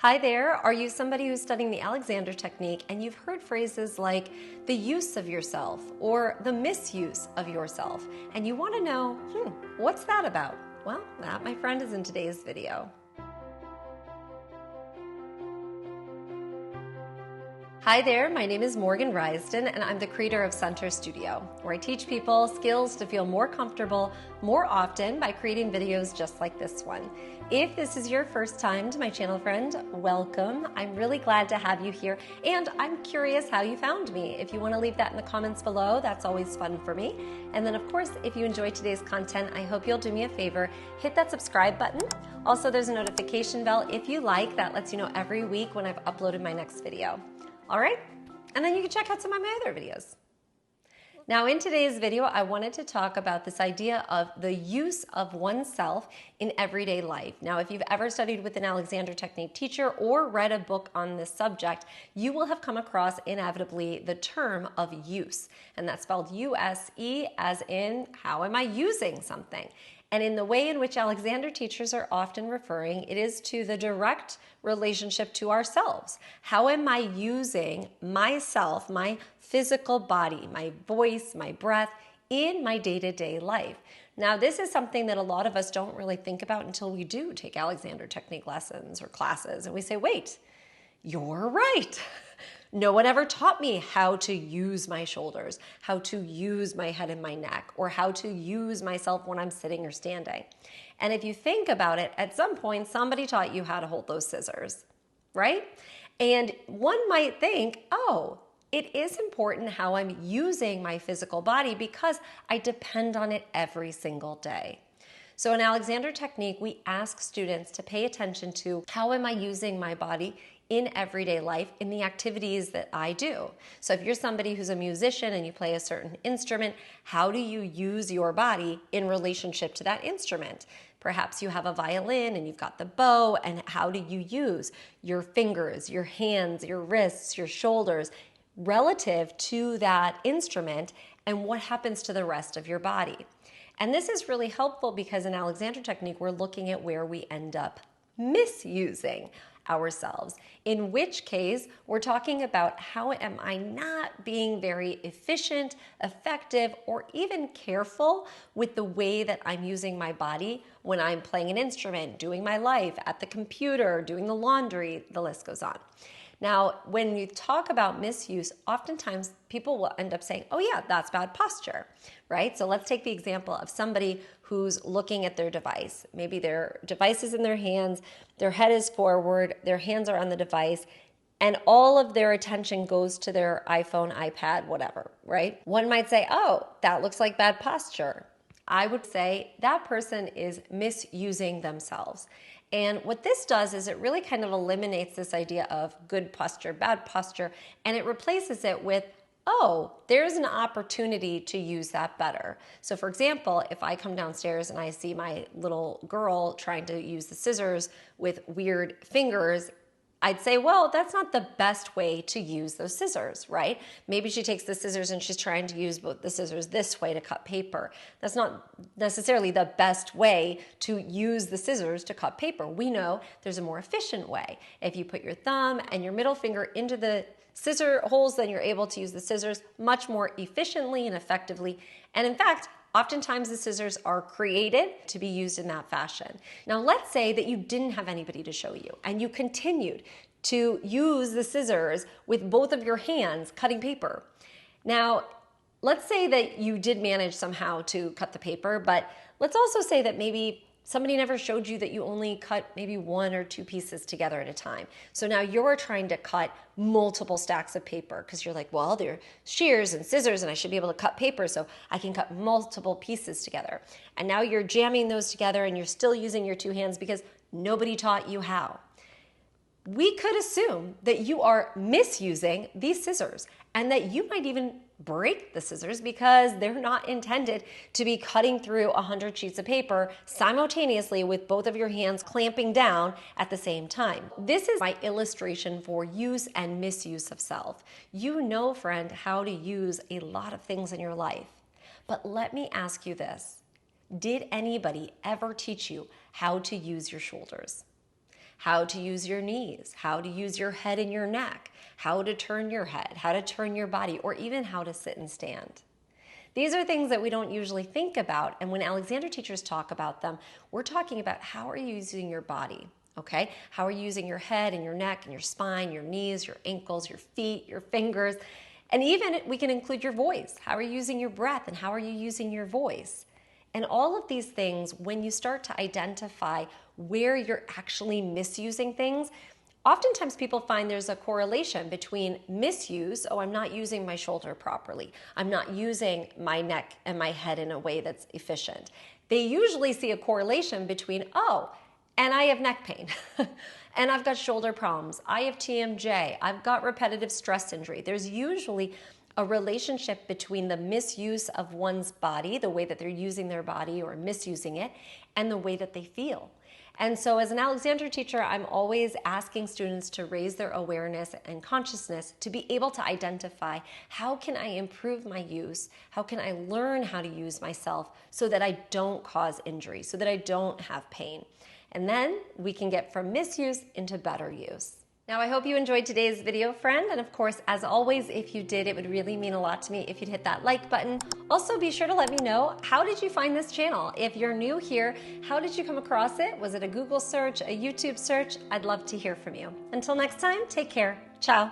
Hi there, are you somebody who's studying the Alexander technique and you've heard phrases like the use of yourself or the misuse of yourself, and you want to know, what's that about? Well, that, my friend, is in today's video. Hi there, my name is Morgan Risden and I'm the creator of Center Studio, where I teach people skills to feel more comfortable more often by creating videos just like this one. If this is your first time to my channel, friend, welcome. I'm really glad to have you here, and I'm curious how you found me. If you want to leave that in the comments below, that's always fun for me. And then of course, if you enjoy today's content, I hope you'll do me a favor, hit that subscribe button. Also, there's a notification bell if you like, that lets you know every week when I've uploaded my next video. All right, and then you can check out some of my other videos. Now, in today's video, I wanted to talk about this idea of the use of oneself in everyday life. Now, if you've ever studied with an Alexander technique teacher or read a book on this subject, you will have come across inevitably the term of use, and that's spelled U-S-E, as in, how am I using something? And in the way in which Alexander teachers are often referring, it is to the direct relationship to ourselves. How am I using myself, my physical body, my voice, my breath in my day-to-day life? Now, this is something that a lot of us don't really think about until we do take Alexander technique lessons or classes, and we say, wait, you're right. No one ever taught me how to use my shoulders, how to use my head and my neck, or how to use myself when I'm sitting or standing. And if you think about it, at some point, somebody taught you how to hold those scissors, right? And one might think, oh, it is important how I'm using my physical body because I depend on it every single day. So in Alexander technique, we ask students to pay attention to how am I using my body in everyday life in the activities that I do. So if you're somebody who's a musician and you play a certain instrument, how do you use your body in relationship to that instrument? Perhaps you have a violin and you've got the bow, and how do you use your fingers, your hands, your wrists, your shoulders relative to that instrument, and what happens to the rest of your body? And this is really helpful because in Alexander technique, we're looking at where we end up misusing ourselves, in which case we're talking about how am I not being very efficient, effective, or even careful with the way that I'm using my body when I'm playing an instrument, doing my life, at the computer, doing the laundry, the list goes on. Now, when you talk about misuse, oftentimes people will end up saying, oh yeah, that's bad posture, right? So let's take the example of somebody who's looking at their device. Maybe their device is in their hands, their head is forward, their hands are on the device, and all of their attention goes to their iPhone, iPad, whatever, right? One might say, oh, that looks like bad posture. I would say that person is misusing themselves. And what this does is it really kind of eliminates this idea of good posture, bad posture, and it replaces it with, oh, there's an opportunity to use that better. So for example, if I come downstairs and I see my little girl trying to use the scissors with weird fingers, I'd say, well, that's not the best way to use those scissors, right? Maybe she takes the scissors and she's trying to use both the scissors this way to cut paper. That's not necessarily the best way to use the scissors to cut paper. We know there's a more efficient way. If you put your thumb and your middle finger into the scissor holes, then you're able to use the scissors much more efficiently and effectively. And in fact, oftentimes the scissors are created to be used in that fashion. Now let's say that you didn't have anybody to show you and you continued to use the scissors with both of your hands cutting paper. Now, let's say that you did manage somehow to cut the paper, but let's also say that maybe somebody never showed you that you only cut maybe one or two pieces together at a time. So now you're trying to cut multiple stacks of paper because you're like, well, there are shears and scissors and I should be able to cut paper so I can cut multiple pieces together. And now you're jamming those together and you're still using your two hands because nobody taught you how. We could assume that you are misusing these scissors and that you might even break the scissors because they're not intended to be cutting through 100 sheets of paper simultaneously with both of your hands clamping down at the same time. This is my illustration for use and misuse of self. You know, friend, how to use a lot of things in your life. But let me ask you this. Did anybody ever teach you how to use your shoulders? how to use your knees, how to use your head and your neck, how to turn your head, how to turn your body, or even how to sit and stand. These are things that we don't usually think about, and when Alexander teachers talk about them, we're talking about how are you using your body, okay? How are you using your head and your neck and your spine, your knees, your ankles, your feet, your fingers, and even we can include your voice. How are you using your breath and how are you using your voice? And all of these things, when you start to identify where you're actually misusing things, oftentimes people find there's a correlation between misuse, oh, I'm not using my shoulder properly. I'm not using my neck and my head in a way that's efficient. They usually see a correlation between, oh, and I have neck pain, and I've got shoulder problems, I have TMJ, I've got repetitive stress injury. There's usually a relationship between the misuse of one's body, the way that they're using their body or misusing it, and the way that they feel. And so as an Alexander teacher, I'm always asking students to raise their awareness and consciousness to be able to identify how can I improve my use, how can I learn how to use myself so that I don't cause injury, so that I don't have pain. And then we can get from misuse into better use. Now, I hope you enjoyed today's video, friend. And of course, as always, if you did, it would really mean a lot to me if you'd hit that like button. Also, be sure to let me know, how did you find this channel? If you're new here, how did you come across it? Was it a Google search, a YouTube search? I'd love to hear from you. Until next time, take care. Ciao.